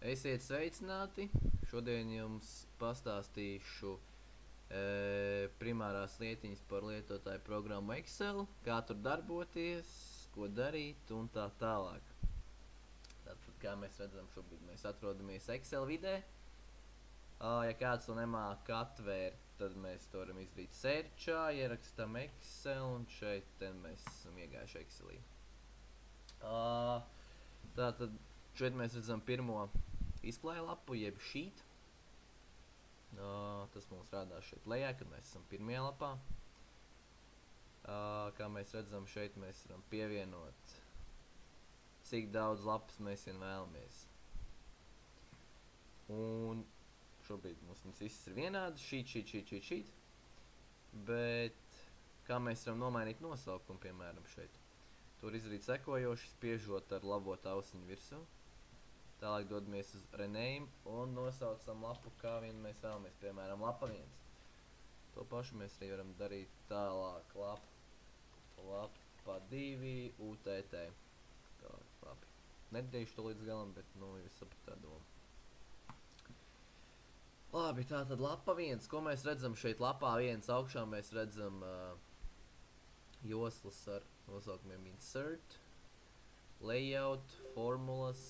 Esiet sveicināti! Šodien jums pastāstīšu primārās lietiņas par lietotāju programmu Excel, kā tur darboties, ko darīt un tā tālāk. Tātad, kā mēs redzam, šobrīd mēs atrodamies Excel vidē. Ja kāds to nemāk atvērt, tad mēs to varam izdarīt searchā, ierakstam Excel un šeit mēs esam iegājuši Excelī. Tātad šeit mēs redzam pirmo izklāja lapu, jeb sheet. Tas mums rādās šeit lejā, kad mēs esam pirmajā lapā. Kā mēs redzam, šeit mēs varam pievienot, cik daudz lapas mēs vien vēlamies. Un šobrīd mums viss ir vienāds, sheet. Bet kā mēs varam nomainīt nosaukumu, piemēram, šeit. Tur izdarīt sekojoši, spiežot ar labo tausiņu virsū. Tālāk dodamies uz rename un nosaucam lapu, kā vien mēs vēlamies, piemēram, lapa 1. To pašu mēs arī varam darīt tālāk, lapa 2, UTT. Tālāk, labi. Nedarīšu to līdz galam, bet, jūs sapratāt domu. Labi, tātad lapa 1. Ko mēs redzam šeit lapā 1? Augšā mēs redzam joslas ar nosaukumiem insert, layout, formulas.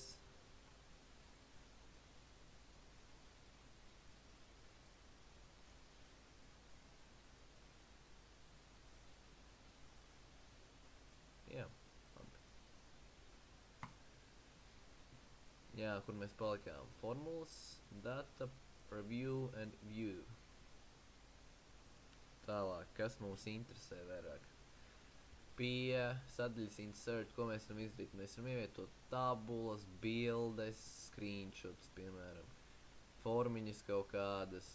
Jā, kur mēs palikām? Formulas, data, preview and view. Tālāk, kas mums interesē vairāk? Pie sadaļas insert, ko mēs varam izdarīt? Mēs varam ievietot tabulas, bildes, screenshots, piemēram. Formiņas kaut kādas,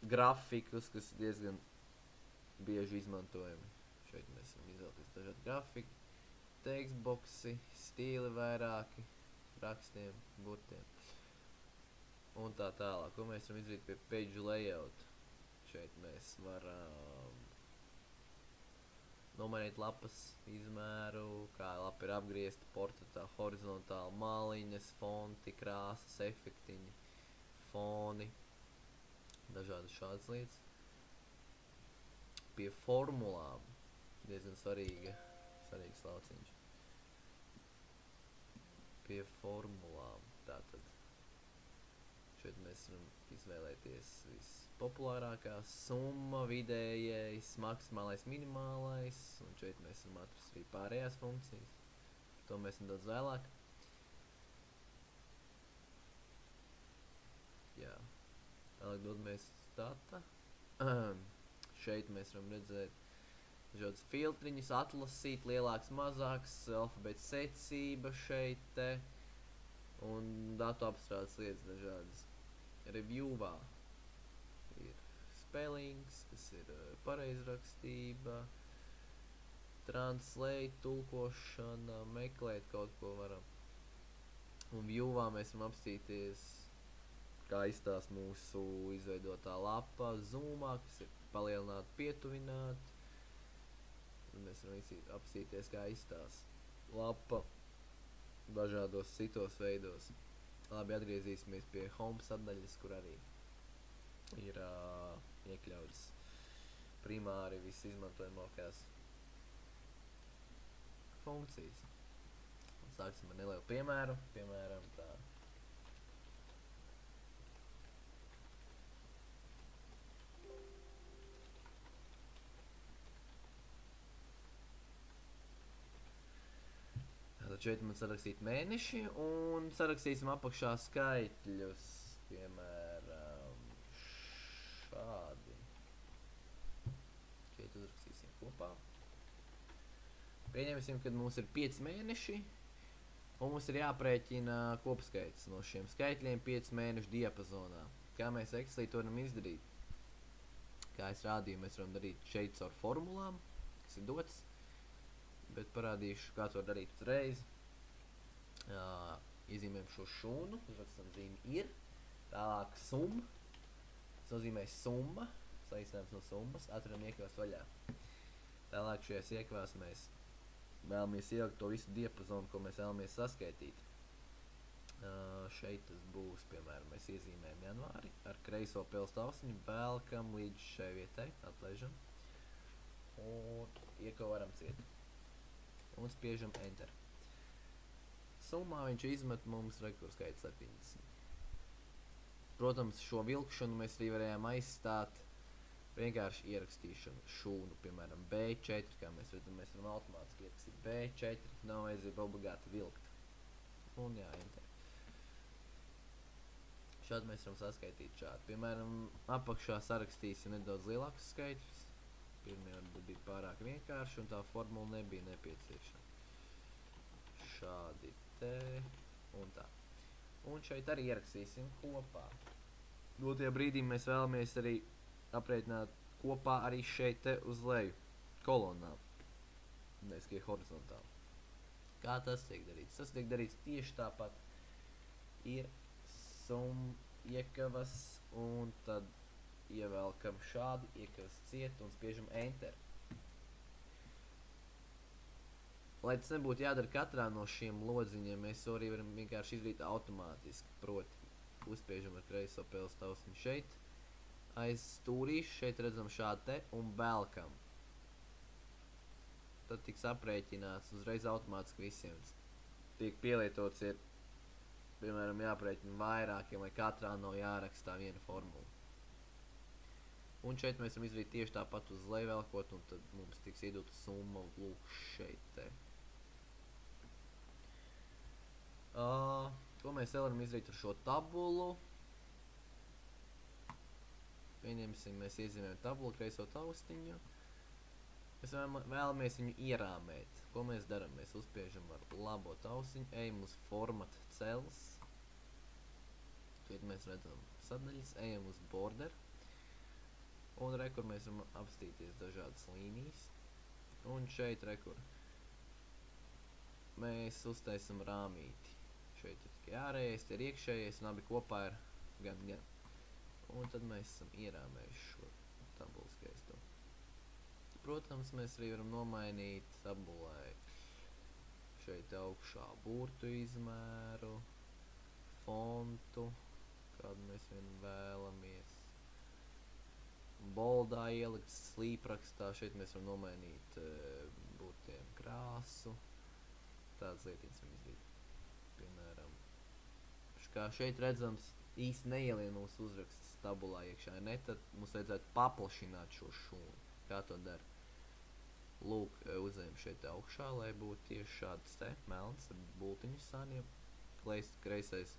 grafikus, kas diezgan bieži izmantojami. Šeit mēs varam izvēlēties dažādi grafiki, tekstboksi, stīli vairāki, rakstiem, burtiem. Un tā tālāk. Ko mēs varam izdarīt pie page layout? Šeit mēs varam nomainīt lapas izmēru, kā lapa ir apgriezta, portretā, horizontāli, maliņas, fonti, krāsas, efektiņi, foni, dažādas šādas lietas. Pie formulām diezgan svarīgs lauciņš. Pie formulām. Tātad šeit mēs varam izvēlēties vispopulārākās, summa, vidējais, maksimālais, minimālais, un šeit mēs varam atrast arī pārējās funkcijas. Par to mēs nedaudz vēlāk. Jā. Tālāk dodamies data. Šeit mēs varam redzēt dažādas filtriņas, atlasīt, lielāks, mazāks, alfabēta secība šeit te, un datu apstrādes lietas dažādas. Reviewā ir spellings, kas ir pareizrakstība, translate, tulkošana, meklēt kaut ko varam. Un viewā mēs varam apstīties, kā izstās mūsu izveidotā lapa, zoomā, kas ir palielināt, pietuvināt. Mēs varam apstīties, kā izstās lapa dažādos citos veidos. Labi, atgriezīsimies pie home sadaļas, kur arī ir iekļautas primāri visizmantojamākās funkcijas. Un sāksim ar nelielu piemēru. Piemēram, tā. Šeit man sarakstīt mēneši un sarakstīsim apakšā skaitļus, piemēram, šādi. Šeit uzrakstīsim kopā. Pieņemsim, kad mums ir 5 mēneši un mums ir jāprēķina kopskaits no šiem skaitļiem 5 mēnešu diapazonā. Kā mēs Excelī to varam izdarīt? Kā es rādīju, mēs varam darīt šeit caur formulām, kas ir dots, bet parādīšu, kā to darīt uzreiz. Iezīmējam šo šūnu, uzrakstam zīmi ir, tālāk sum, tas nozīmē summa, saīsinājums no summas, atveram iekavās vaļā. Tālāk šajās iekavās mēs vēlamies ielikt to visu diapazonu, ko mēs vēlamies saskaitīt. Šeit tas būs, piemēram, mēs iezīmējam janvāri ar kreiso pils taustiņu, velkam līdz šai vietai, atlaižam un iekavaram ciet un spiežam Enter. Summā viņš izmet mums rekurskaits 70. Protams, šo vilkšanu mēs arī varējām aizstāt vienkārši ierakstīšanu šūnu, piemēram, B4, kā mēs redzam, mēs varam automātiski ierakstīt B4, nav vajadzība obligāti vilkt. Un jā, Enter. Šādi mēs varam saskaitīt šādi. Piemēram, apakšā sarakstīsim nedaudz lielākus skaitļus. Pirmie varbūt bija pārāk vienkārši un tā formula nebija nepieciešama. Šādi te un tā. Un šeit arī ierakstīsim kopā. Dotajā brīdī mēs vēlamies arī aprēķināt kopā arī šeit te uz leju kolonnām. Mēs kā horizontāli. Kā tas tiek darīts? Tas tiek darīts tieši tāpat. Ir iekavas un tad ievelkam šādi, iekavas ciet un spiežam Enter. Lai tas nebūtu jādara katrā no šiem lodziņiem, mēs to arī varam vienkārši izdarīt automātiski. Proti, uzspiežam ar kreiso pils taustiņu šeit, aiz stūrīšu, šeit redzam šādi te un velkam. Tad tiks aprēķināts uzreiz automātiski visiem. Tiek pielietots ir, piemēram, jāprēķina vairākiem, lai katrā nav jārakstā viena formula. Un šeit mēs varam izdarīt tieši tāpat uz leju velkot, un tad mums tiks iedota summa lūk šeit te. Ko mēs vēl varam izdarīt ar šo tabulu? Pieņemsim, mēs iezīmējam tabulu, kreiso taustiņu. Mēs vēlamies viņu ierāmēt. Ko mēs daram? Mēs uzspiežam ar labo taustiņu, ejam uz format cells. Šeit mēs redzam sadaļas, ejam uz border. Un rekur mēs varam apstīties dažādas līnijas. Un šeit rekur mēs uztaisam rāmīti. Šeit ir tikai ārējais, te ir iekšējais un abi kopā ir gan. Un tad mēs esam ierāmējuši šo tabulu skaisto. Protams, mēs arī varam nomainīt tabulai šeit augšā burtu izmēru, fontu, kādu mēs vien vēlamies. Boldā ielikt slīprakstā, šeit mēs varam nomainīt burtiem krāsu. Tādas lietiņas varam izdarīt. Piemēram, kā šeit redzams, īsti neielien mūsu uzrakstas tabulā iekšā, ne, tad mums vajadzētu paplašināt šo šūnu. Kā to dara? Lūk, uzējam šeit augšā, lai būtu tieši šāds te, melns ar bultiņu sāniem, kreisais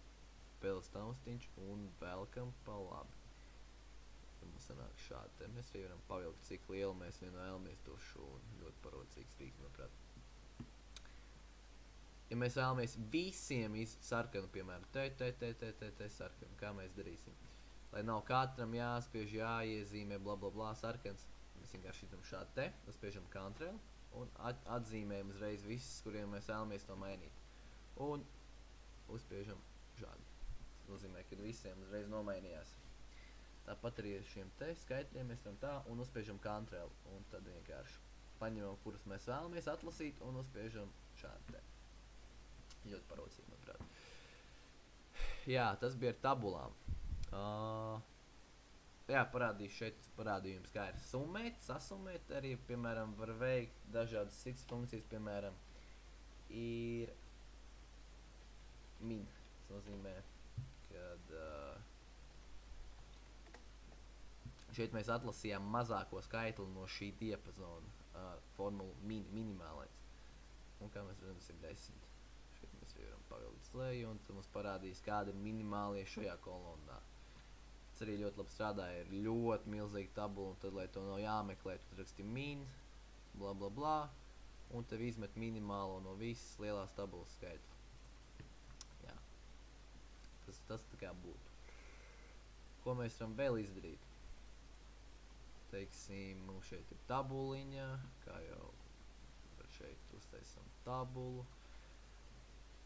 pils taustiņš un velkam pa labi. Tad mums sanāk šādi te. Mēs arī varam pavilkt, cik lielu mēs vien vēlamies to šūnu. Ļoti parocīgs rīks, manuprāt. Ja mēs vēlamies visiem sarkanu, piemēram, te sarkanu, kā mēs darīsim? Lai nav katram jāspiež, jāiezīmē, blablabla sarkans, mēs vienkārši izdarām šādi te, uzspiežam Ctrl un atzīmējam uzreiz visus, kuriem mēs vēlamies to mainīt. Un uzspiežam šādi. Tas nozīmē, ka visiem uzreiz nomainījās. Tāpat arī ar šiem te skaitļiem mēs varam tā un uzspiežam Ctrl. Un tad vienkārši paņemam, kurus mēs vēlamies atlasīt un uzspiežam šādi te. Ļoti parocīgi, manuprāt. Jā, tas bija ar tabulām. Jā, parādīšu šeit parādījums, kā ir summēt, sasummēt. Arī, piemēram, var veikt dažādas citas funkcijas, piemēram, ir min. Tas nozīmē, kad šeit mēs atlasījām mazāko skaitli no šī diapazona ar formulu minimālais. Un kā mēs redzam, tas ir 10. Šeit mēs varam pavilkt leju un tad mums parādīs, kāda ir minimālie šajā kolonnā. Tas arī ļoti labi strādāja, ir ļoti milzīga tabula, un tad, lai to nav jāmeklē, tad raksti min, bla bla bla, un tev izmet minimālo no visas lielās tabulas skaitļa. Jā. Tas tā kā būtu. Ko mēs varam vēl izdarīt? Teiksim, mums šeit ir tabuliņa, kā jau šeit uztaisam tabulu.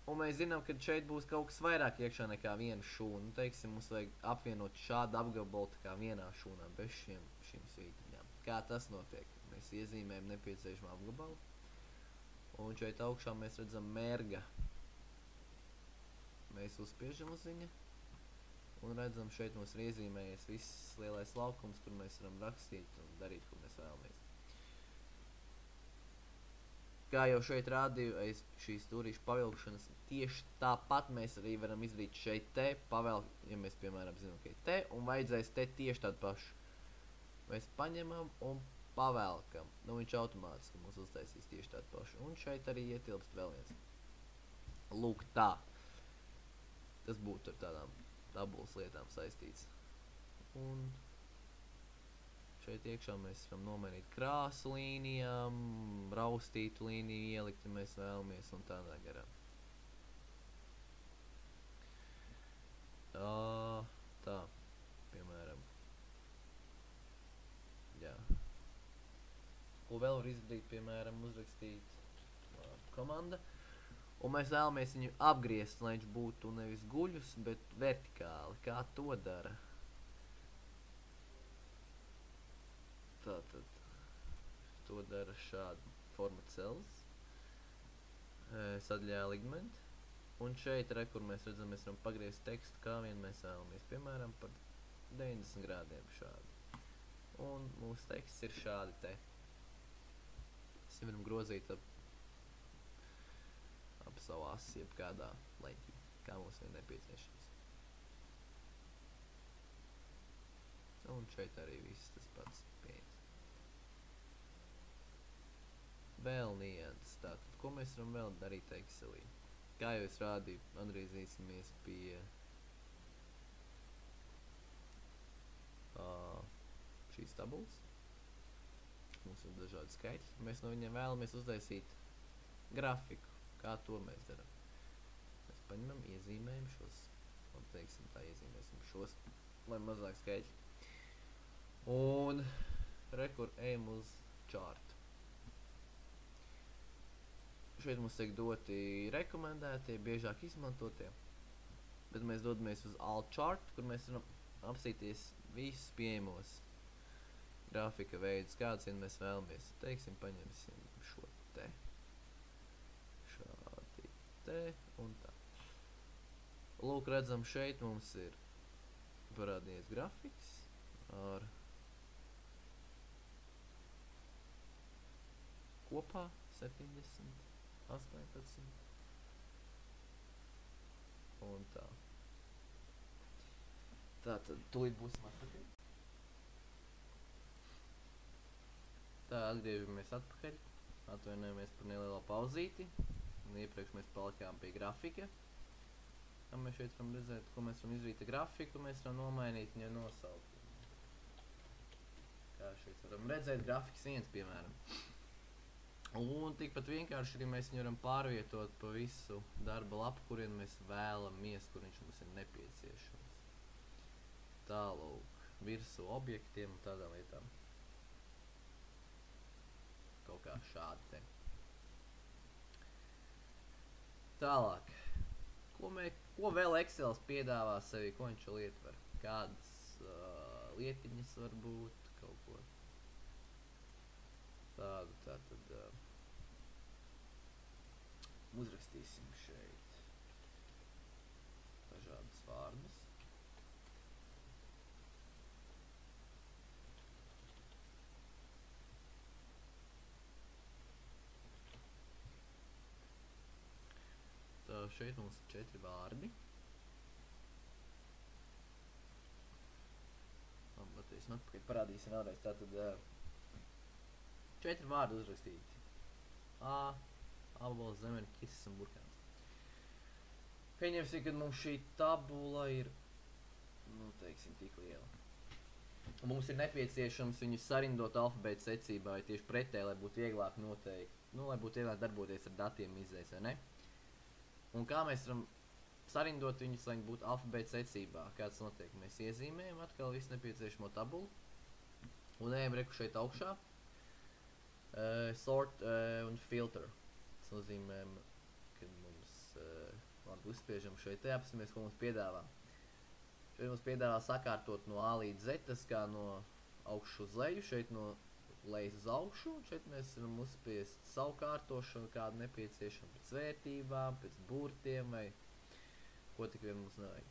Un mēs zinām, ka šeit būs kaut kas vairāk iekšā nekā viena šūna. Nu, teiksim, mums vajag apvienot šādu apgabalu tā kā vienā šūnā, bez šīm svītiņām. Kā tas notiek? Mēs iezīmējam nepieciešamo apgabalu. Un šeit augšā mēs redzam merga. mēs uzspiežam uz viņa. Un redzam, šeit mums ir iezīmējies viss lielais laukums, kur mēs varam rakstīt un darīt, ko mēs vēlamies. Kā jau šeit rādīju, aiz šīs stūrīšu pavilkšanas, tieši tāpat mēs arī varam izdarīt šeit te, pavelk, ja mēs, piemēram, zinām, ka ir te, un vajadzēs te tieši tādu pašu. Mēs paņemam un pavelkam. Nu, viņš automātiski mums uztaisīs tieši tādu pašu. Un šeit arī ietilpst vēl viens. Lūk tā. Tas būtu ar tādām tabulas lietām saistīts. Un šeit iekšā mēs varam nomainīt krāsu līnijām, raustītu līniju ielikt, ja mēs vēlamies, un tādā garā. Tā, piemēram. Jā. Ko vēl var izdarīt, piemēram, uzrakstīt komanda. Un mēs vēlamies viņu apgriezt, lai viņš būtu nevis guļus, bet vertikāli. Kā to dara? Tātad, to dara šādi format cells, sadaļā ligment. Un šeit, kur mēs redzam, mēs varam pagriezt tekstu, kā vien mēs vēlamies. Piemēram, par 90 grādiem šādi. Un mūsu teksts ir šādi te. Mēs varam grozīt ap savu asi, jeb kādā leņķī, kā mums vien nepieciešams. Un šeit arī viss tas pats pieejams. Vēl nianses. Tātad, ko mēs varam vēl darīt Excelī? Kā jau es rādīju, atgriezīsimies pie šīs tabulas. Mums ir dažādi skaitļi. Mēs no viņiem vēlamies uztaisīt grafiku. Kā to mēs darām? Mēs paņemam, iezīmējam šos, un teiksim tā, iezīmēsim šos, lai mazāk skaitļi. Un rekur ejam uz chart. Šeit mums tiek doti rekomendētie, biežāk izmantotie, bet mēs dodamies uz alt chart, kur mēs varam apsīties visus pieejamos grafika veidus, kāds vien mēs vēlamies. Teiksim, paņemsim šo te. Un tā. Lūk, redzam, šeit mums ir parādījies grafiks ar kopā 70, 18 un tā. Tātad, tūlīt būsim atpakaļ. Tā, atgriežamies atpakaļ. Atvainojamies par nelielo pauzīti. Un iepriekš mēs palikām pie grafika. Kā mēs šeit varam redzēt, ko mēs varam izdarīt ar grafiku, mēs varam nomainīt viņa nosaukumu. Kā šeit varam redzēt, grafiks 1, piemēram. Un tikpat vienkārši arī mēs viņu varam pārvietot pa visu darba lapu, kurien mēs vēlamies, kur viņš mums ir nepieciešams. Tālūk, virsū objektiem un tādām lietām. Kaut kā šādi te. Tālāk, ko vēl Excels piedāvā sevi, ko viņš vēl ietver? Kādas lietiņas var būt, kaut ko tādu, tātad uzrakstīsim šeit dažādas vārdus. Šeit mums ir 4 vārdi. Labi, atpakaļ parādīsim vēlreiz. Tātad 4 vārdi uzrakstīti. Ābols, zemeņi, ķisis un burkāns. Pieņemsim, kad mums šī tabula ir, nu, teiksim, tik liela. Un mums ir nepieciešams viņu sarindot alfabēta secībā, vai tieši pretēji, lai būtu vieglāk noteikt, nu, lai būtu vieglāk darboties ar datiem izēs, vai ne? Un kā mēs varam sarindot viņus, lai viņi būtu alfabēta secībā? Kāds notiek? Mēs iezīmējam atkal visu nepieciešamo tabulu. Un ejam reku šeit augšā. Sort un filter. Tas nozīmē, kad mums labi uzspiežam šeit te, apsimies, ko mums piedāvā. Šeit mums piedāvā sakārtot no A līdz Z, tas kā no augšu uz leju, šeit no lejas uz augšu, un šeit mēs varam uzspiest savu kārtošanu, kādu nepieciešam pēc vērtībām, pēc burtiem vai Ko tik vien mums nevajag.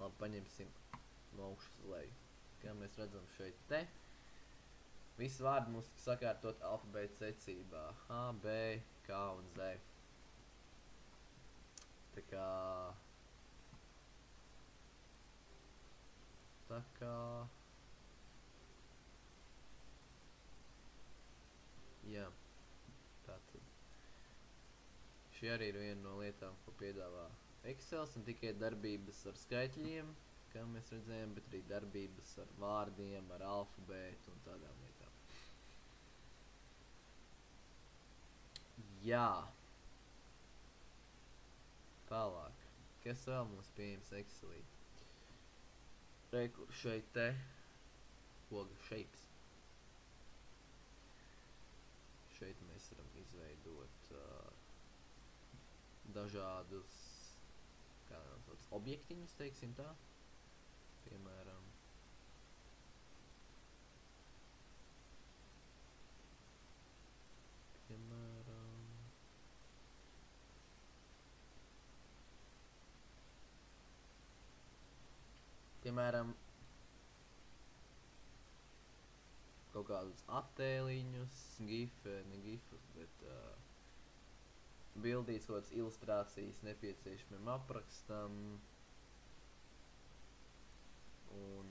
Labi, paņemsim no augšas uz leju. Kā mēs redzam šeit te. Visi vārdi mums tika sakārtot alfabēta secībā. A, B, K un Z. Tā kā... Jā. Tātad. Šī arī ir viena no lietām, ko piedāvā Excels, un tikai darbības ar skaitļiem, kā mēs redzējām, bet arī darbības ar vārdiem, ar alfabētu un tādām lietām. Jā. Tālāk. Kas vēl mums pieejams Excelī? Rekur šeit te loga shapes. Šeit mēs varam izveidot dažādus objektiņus, teiksim tā. Piemēram, kaut kādus attēliņus, ne gifus, bet bildīts kaut kādas ilustrācijas nepieciešamiem aprakstam. Un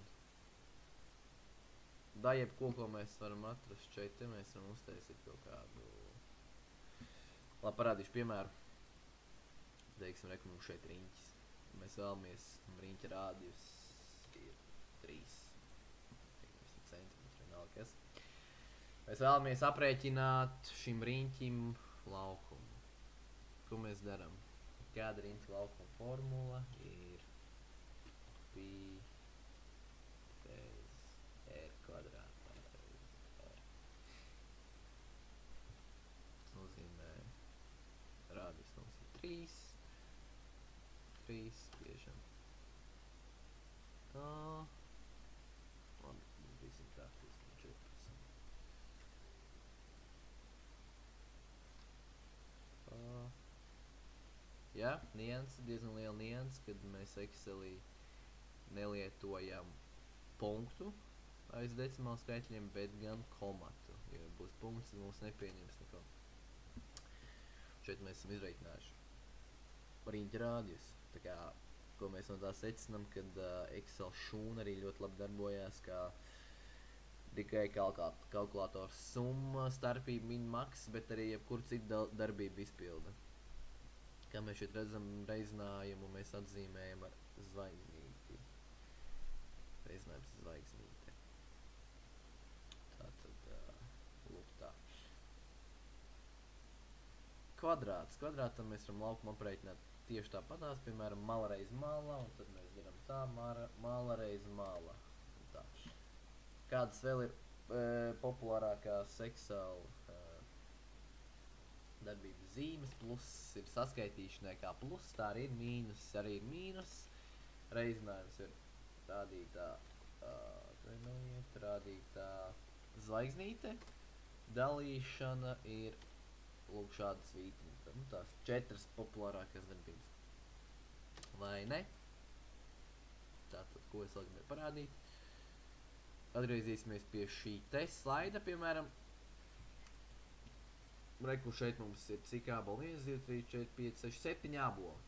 da jebko, ko mēs varam atrast šeit, te mēs varam uztaisīt kaut kādu... Labi, parādīšu piemēru. Teiksim, reku mums šeit riņķis. Mēs vēlamies, riņķa rādījus ir 3 centimetri, vienalga kas. Mēs vēlamies aprēķināt šim riņķim laukumu. Ko mēs daram? Kāda riņķa laukuma formula ir pi r kvadrātā reiz r. Tas nozīmē, rādījus mums ir 3 spiežam tā. Labi, mēs būsim praktiski 14. Jā, nianse, diezgan liela nianse, kad mēs Excelī nelietojam punktu aiz decimāla skaitļiem, bet gan komatu. Ja būs punkts, tad mums nepieņems neko. Šeit mēs esam izreikinājuši riņķa rādījus. Tā kā, ko mēs no tā secinām, kad Excel šūna arī ļoti labi darbojās, kā tikai kalkulators summa, starpība, min, maks, bet arī jebkur citu darbību izpilda. Kā mēs šeit redzam reizinājumu, mēs atzīmējam ar zvaigznīti. Reizinājums zvaigznīte. Tātad, lūk tā. Kvadrāts. Kvadrātam mēs varam laukumu aprēķināt tieši tāpatās, piemēram, mala reiz mala, un tad mēs darām tā, mala reiz mala. Tā. Kādas vēl ir populārākās Excel darbības zīmes? Plus ir saskaitīšanai kā plus, tā arī ir mīnus, Reizinājums ir rādītā zvaigznīte, dalīšana ir lūk šāda svītiņa. Nu, tās 4 populārākās darbības. Vai ne? Tātad, ko es vēl gribēju parādīt? Atgriezīsimies pie šī te slaida, piemēram. Reku šeit mums ir cik āboli? 1, 2, 3, 4, 5, 6, 7 āboli.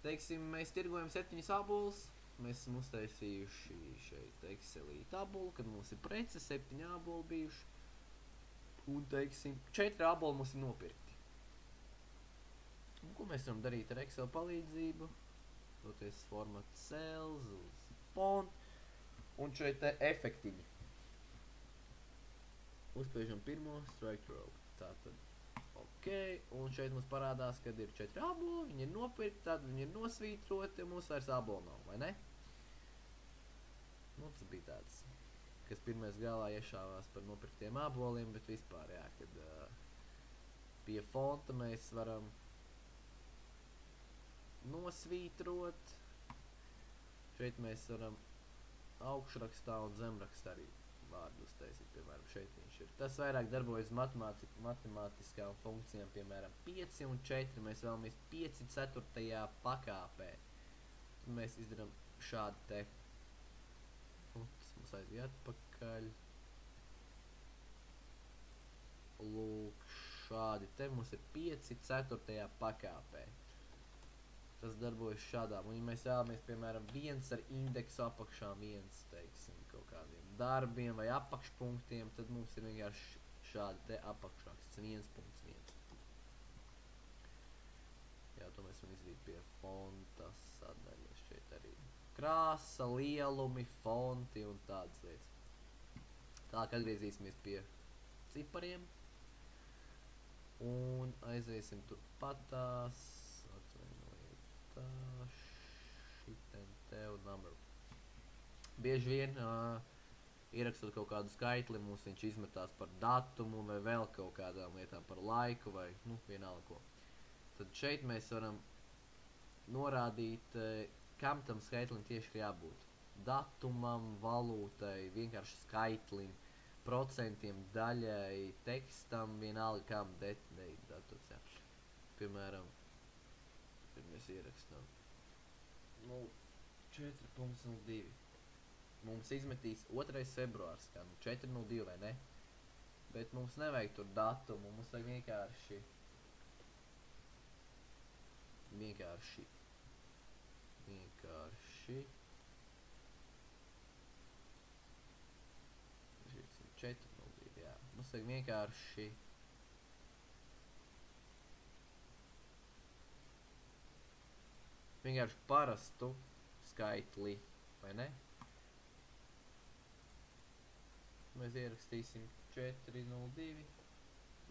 Teiksim, mēs tirgojam 7 ābolus. Mēs esam uztaisījuši šeit Excelī tabulu, kad mums ir prece, 7 āboli bijuši. Un, teiksim, 4 āboli mums ir nopirkti. Un, ko mēs varam darīt ar Excel palīdzību? Doties format cells uz font. Un šeit te efektiņi. Uzspiežam pirmo structural. Tātad, ok. Un šeit mums parādās, kad ir 4 āboli, viņi ir nopirkti, tad viņi ir nosvītroti, un mums vairs āboli nav, vai ne? Nu, tas bija tāds, kas pirmais galā iešāvās par nopirktiem āboliem, bet vispār, jā, kad pie fonta mēs varam nosvītrot. Šeit mēs varam augšrakstā un zemrakstā arī vārdu uztaisīt, piemēram, šeit viņš ir. Tas vairāk darbojas matemātiskām funkcijām, piemēram, 5 un 4. Mēs vēlamies 5 ceturtajā pakāpē. Tad mēs izdarām šādu te. Tas mums aizvija atpakaļ. Lūk, šādi te mums ir 5 ceturtajā pakāpē. Tas darbojas šādām. Un ja mēs vēlamies, piemēram, 1 ar indeksu apakšām, 1, teiksim, kaut kādiem darbiem vai apakšpunktiem, tad mums ir vienkārši šādi te apakšraksts 1.1. Jā, to mēs varam izdarīt pie fonta sadaļas šeit arī. Krāsa, lielumi, fonti un tādas lietas. Tālāk atgriezīsimies pie cipariem. Un aiziesim turpatās. Šiten tev number. Bieži vien ierakstot kaut kādu skaitli, mums viņš izmetās par datumu vai vēl kaut kādām lietām par laiku vai, vienalga ko. Tad šeit mēs varam norādīt, kam tam skaitlim tieši ir jābūt. Datumam, valūtai, vienkārši skaitlim, procentiem, daļai, tekstam, vienalga kam dators, jā. Piemēram, kad mēs ierakstām 4.02. Mums izmetīs 2. februārs, kā 4.02, vai ne? Bet mums nevajag tur datumu, mums vajag vienkārši Izvirksim 4.02, jā. Mums vajag vienkārši parastu skaitli, vai ne? Mēs ierakstīsim 4.02.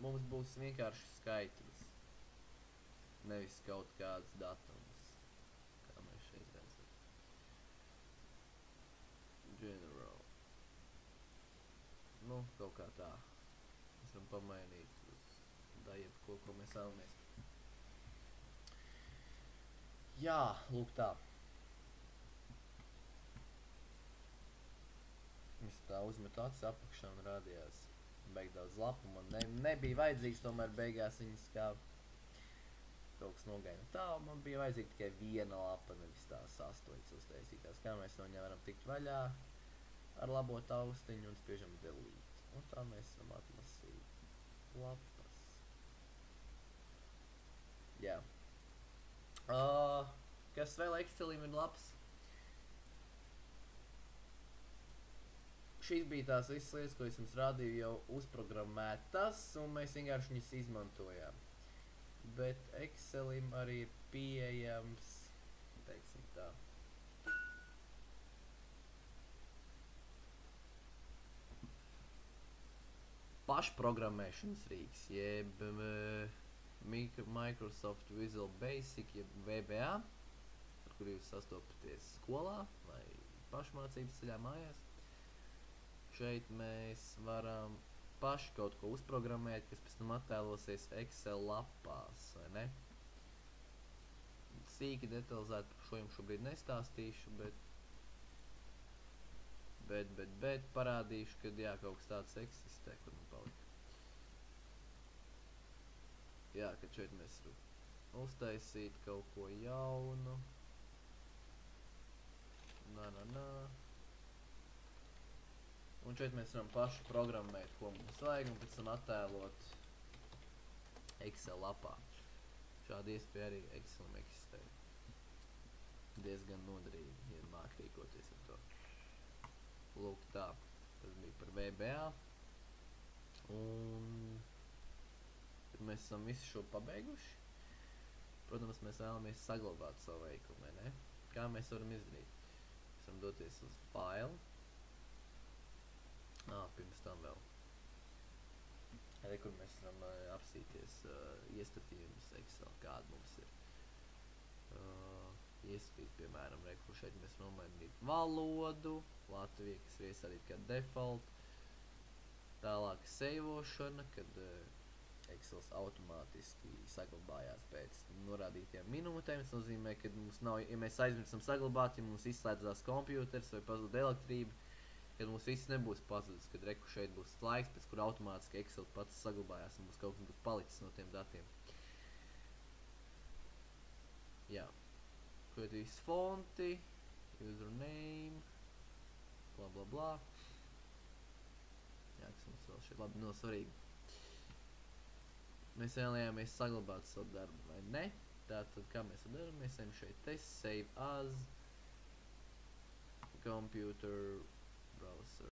Mums būs vienkārši skaitlis. Nevis kaut kāds datums. Kā mēs šeit redzam. General. Kaut kā tā. Mēs varam pamainīt uz jebko, ko mēs vēlamies. Jā, lūk tā. Es tā uzmetu acis apakšā un rādījās beig daudz lapu. Man nebija vajadzīgs, tomēr beigās viņas kā kaut kas nogaina. Tā, man bija vajadzīga tikai viena lapa, nevis tās 8 uztaisītās. Kā mēs no viņā varam tikt vaļā ar labo taustiņu un spiežam delete. Un tā mēs varam atlasīt lapas. Jā. Kas vēl Excelim ir labs? Šīs bija tās visas lietas, ko es jums rādīju jau uzprogrammētas, un mēs vienkārši viņas izmantojām. Bet Excelim arī ir pieejams, teiksim tā. Pašprogrammēšanas rīks, jeb Microsoft Visual Basic, jeb VBA, ar kuru jūs sastopaties skolā vai pašmācības ceļā mājās. Šeit mēs varam paši kaut ko uzprogrammēt, kas pēc tam attēlosies Excel lapās, vai ne? Sīki detalizēti par šo jums šobrīd nestāstīšu, bet parādīšu, kad jā, kaut kas tāds eksistē, kur man palika. Jā, kad šeit mēs varam uztaisīt kaut ko jaunu. Un šeit mēs varam paši programmēt, ko mums vajag, un pēc tam attēlot Excel lapā. Šāda iespēja arī Excelim eksistē. Diezgan noderīgi, ja māk rīkoties ar to. Lūk tā, tas bija par VBA. Un kad mēs esam visu šo pabeiguši, protams, mēs vēlamies saglabāt savu veikumu, vai ne? Kā mēs varam izdarīt? Mēs varam doties uz File. Pirms tam vēl. Arī, kur mēs varam apsīties iestatījumus Excel, kāda mums ir. Iestatīt, piemēram, kur šeit mēs nomainīt valodu, Latvija, kas ir iestādīt kā default. Tālāk seivošana, kad Excels automātiski saglabājās pēc norādītajām minūtēm. Tas nozīmē, ka mums nav, ja mēs aizmirstam saglabāt, ja mums izslēdzās kompjūters vai pazūd elektrība, kad mums viss nebūs pazudis, kad reku šeit būs laiks, pēc kur automātiski Excel pats saglabājās un būs kaut kas būs palicis no tiem datiem. Jā. Ko ir visi fonti, username, bla bla bla. Jā, kas mums vēl šeit labi nav svarīgi. Mēs vēlējāmies saglabāt savu darbu, vai ne? Tātad, kā mēs to darām? Mēs ejam šeit test, save as, computer, browser,